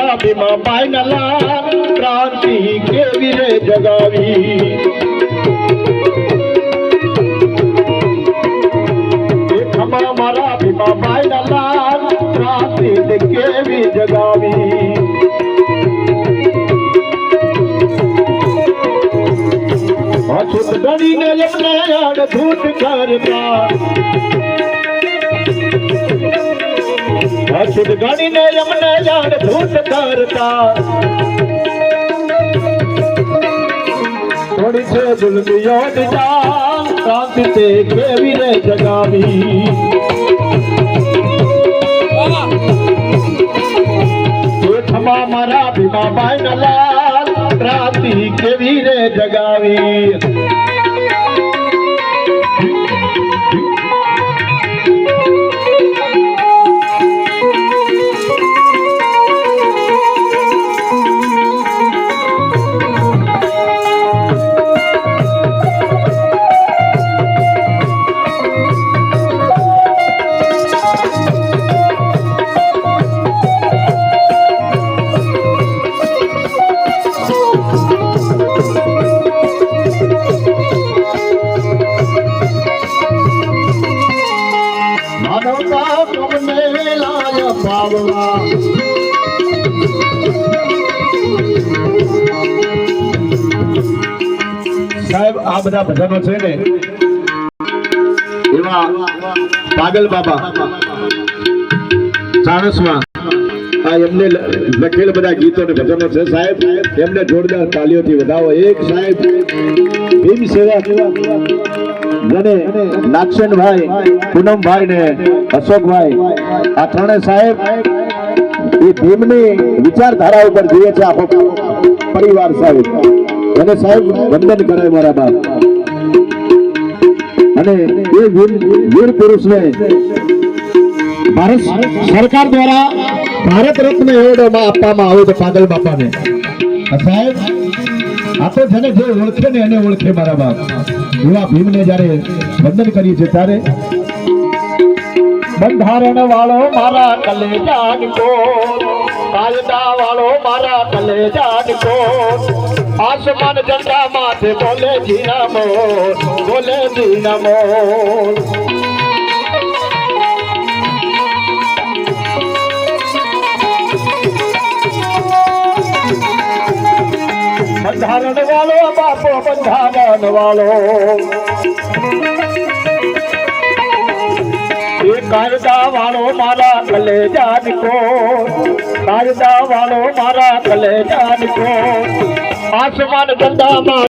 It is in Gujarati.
મારા ભીમા બાઈના લાલ ક્રાંતિ કેવી રે જગાવી ખમા મારા ભીમા બાઈના લાલ ક્રાંતિ કેવી જગાવી અછૂત ગણીને એમને અડધૂત કરતા અછૂત ગણીને એમને અડધૂત કરતા થોડી છે જુલમીઓ દીધા ક્રાંતિ તે કેવી રે જગાવી ખમા મારા ભીમા બાઈના લાલ ક્રાંતિ કેવી રે જગાવી સાહેબ આ બધા ભજનો છે ને એમાં પાગલ બાબા ચાણસમાં આ એમને લખેલ બધા ગીતો ને ભજનો છે સાહેબ એમને જોરદાર તાલીઓથી વધાવો એક સાહેબ ભીમ સેવા જેને નાગસેનભાઈ પૂનમભાઈ ને અશોકભાઈ આ ત્રણે સાહેબ એ ભીમની વિચારધારા ઉપર જીવે છે આખો પરિવાર સાહેબ અને સાહેબ વંદન કરે મારા બાપ અને એ વીર પુરુષને ભારત સરકાર દ્વારા ભારત રત્ન એવોર્ડ આપવામાં આવ્યો છે પાગલ બાપાને સાહેબ આ તો જેને જે ઓળખે ને એને ઓળખે મારા બાપ એવા ભીમને જયારે વંદન કરીએ છીએ ત્યારે બંધારણ વાળો મારા કલેજા કો કાયદા વાળો મારા કલેજા કો આસમાન ઝંડા માથે બોલે જીનામો બોલે જીનામો બંધારણ વાળો બાપો બંધારણ વાળો કાયદા વાળો મારા કલેજા કો કાયદા વાળો મારા કલેજા કો આસમાન ગંદામાં